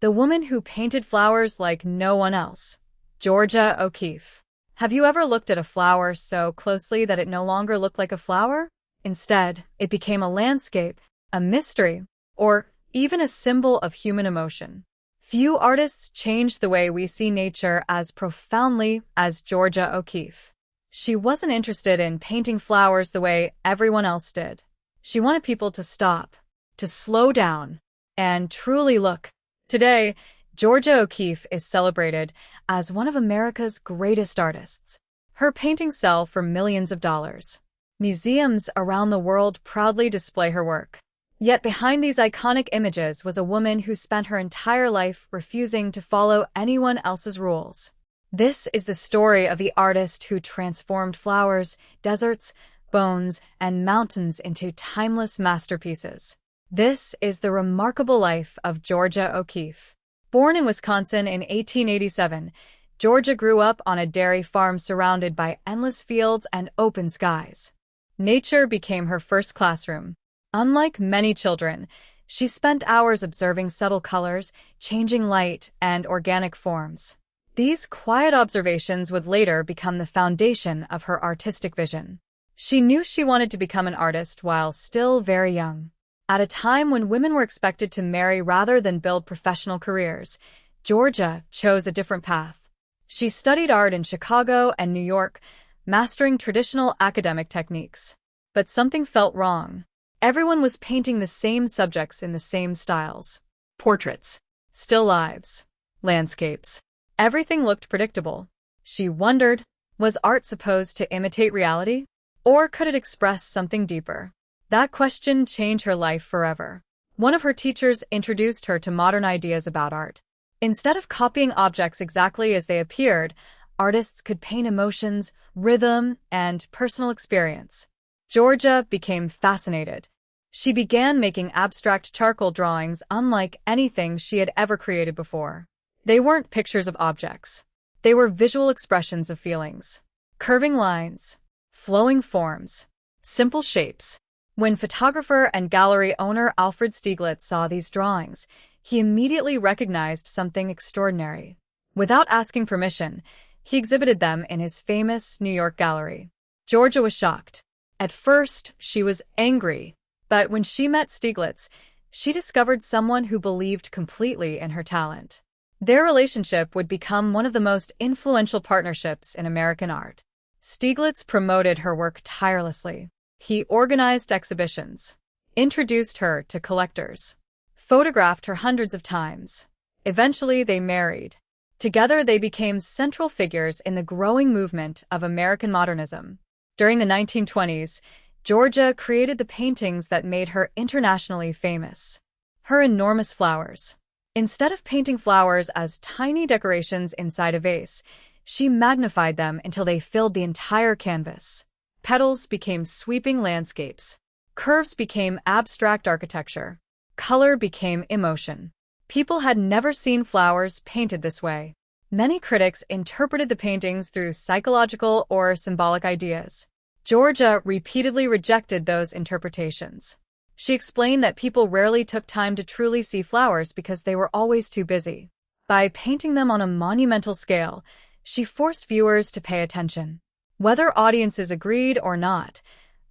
the woman who painted flowers like no one else, Georgia O'Keeffe. Have you ever looked at a flower so closely that it no longer looked like a flower? Instead, it became a landscape, a mystery, or even a symbol of human emotion. Few artists changed the way we see nature as profoundly as Georgia O'Keeffe. She wasn't interested in painting flowers the way everyone else did. She wanted people to stop, to slow down, and truly look. Today, Georgia O'Keeffe is celebrated as one of America's greatest artists. Her paintings sell for millions of dollars. Museums around the world proudly display her work. Yet behind these iconic images was a woman who spent her entire life refusing to follow anyone else's rules. This is the story of the artist who transformed flowers, deserts, bones, and mountains into timeless masterpieces. This is the remarkable life of Georgia O'Keeffe. Born in Wisconsin in 1887, Georgia grew up on a dairy farm surrounded by endless fields and open skies. Nature became her first classroom. Unlike many children, she spent hours observing subtle colors, changing light, and organic forms. These quiet observations would later become the foundation of her artistic vision. She knew she wanted to become an artist while still very young. At a time when women were expected to marry rather than build professional careers, Georgia chose a different path. She studied art in Chicago and New York, mastering traditional academic techniques. But something felt wrong. Everyone was painting the same subjects in the same styles. Portraits, still lives, landscapes. Everything looked predictable. She wondered, was art supposed to imitate reality? Or could it express something deeper? That question changed her life forever. One of her teachers introduced her to modern ideas about art. Instead of copying objects exactly as they appeared, artists could paint emotions, rhythm, and personal experience. Georgia became fascinated. She began making abstract charcoal drawings unlike anything she had ever created before. They weren't pictures of objects. They were visual expressions of feelings. Curving lines, flowing forms, simple shapes. When photographer and gallery owner Alfred Stieglitz saw these drawings, he immediately recognized something extraordinary. Without asking permission, he exhibited them in his famous New York gallery. Georgia was shocked. At first, she was angry, but when she met Stieglitz, she discovered someone who believed completely in her talent. Their relationship would become one of the most influential partnerships in American art. Stieglitz promoted her work tirelessly. He organized exhibitions, introduced her to collectors, photographed her hundreds of times. Eventually, they married. Together, they became central figures in the growing movement of American modernism. During the 1920s, Georgia created the paintings that made her internationally famous. Her enormous flowers. Instead of painting flowers as tiny decorations inside a vase, she magnified them until they filled the entire canvas. Petals became sweeping landscapes. Curves became abstract architecture. Color became emotion. People had never seen flowers painted this way. Many critics interpreted the paintings through psychological or symbolic ideas. Georgia repeatedly rejected those interpretations. She explained that people rarely took time to truly see flowers because they were always too busy. By painting them on a monumental scale, she forced viewers to pay attention. Whether audiences agreed or not,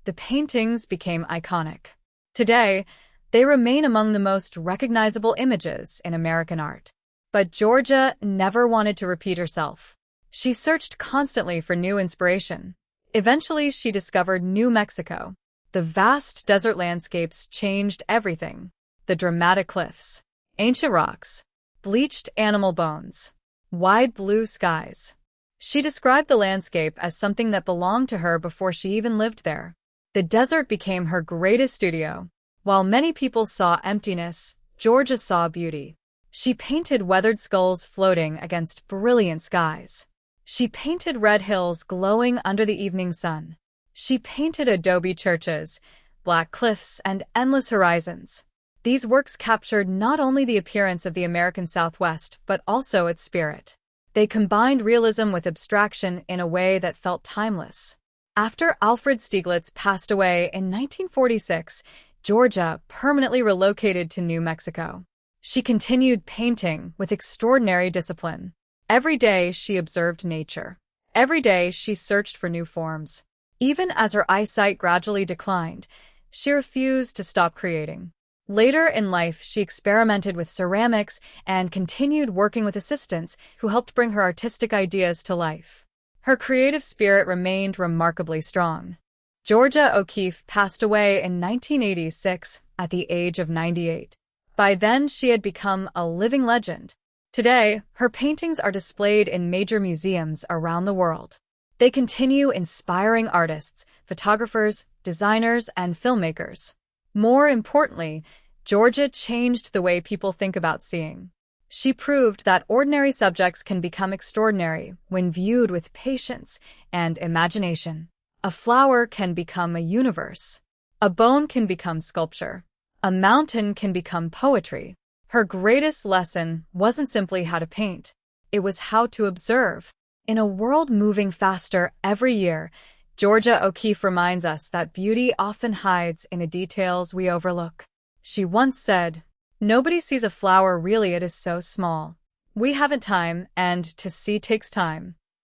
the paintings became iconic. Today, they remain among the most recognizable images in American art. But Georgia never wanted to repeat herself. She searched constantly for new inspiration. Eventually, she discovered New Mexico. The vast desert landscapes changed everything. The dramatic cliffs, ancient rocks, bleached animal bones, wide blue skies. She described the landscape as something that belonged to her before she even lived there. The desert became her greatest studio. While many people saw emptiness, Georgia saw beauty. She painted weathered skulls floating against brilliant skies. She painted red hills glowing under the evening sun. She painted adobe churches, black cliffs, and endless horizons. These works captured not only the appearance of the American Southwest, but also its spirit. They combined realism with abstraction in a way that felt timeless. After Alfred Stieglitz passed away in 1946, Georgia permanently relocated to New Mexico. She continued painting with extraordinary discipline. Every day she observed nature. Every day she searched for new forms. Even as her eyesight gradually declined, she refused to stop creating. Later in life, she experimented with ceramics and continued working with assistants who helped bring her artistic ideas to life. Her creative spirit remained remarkably strong. Georgia O'Keeffe passed away in 1986 at the age of 98. By then, she had become a living legend. Today, her paintings are displayed in major museums around the world. They continue inspiring artists, photographers, designers, and filmmakers. More importantly, Georgia changed the way people think about seeing. She proved that ordinary subjects can become extraordinary when viewed with patience and imagination. A flower can become a universe. A bone can become sculpture. A mountain can become poetry. Her greatest lesson wasn't simply how to paint. It was how to observe. In a world moving faster every year, Georgia O'Keeffe reminds us that beauty often hides in the details we overlook. She once said, "Nobody sees a flower really, it is so small. We haven't time, and to see takes time."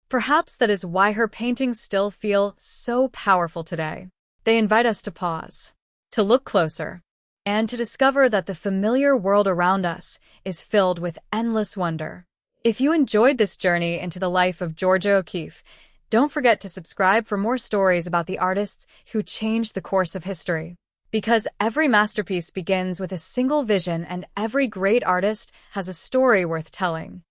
Perhaps that is why her paintings still feel so powerful today. They invite us to pause, to look closer, and to discover that the familiar world around us is filled with endless wonder. If you enjoyed this journey into the life of Georgia O'Keeffe, don't forget to subscribe for more stories about the artists who changed the course of history. Because every masterpiece begins with a single vision and every great artist has a story worth telling.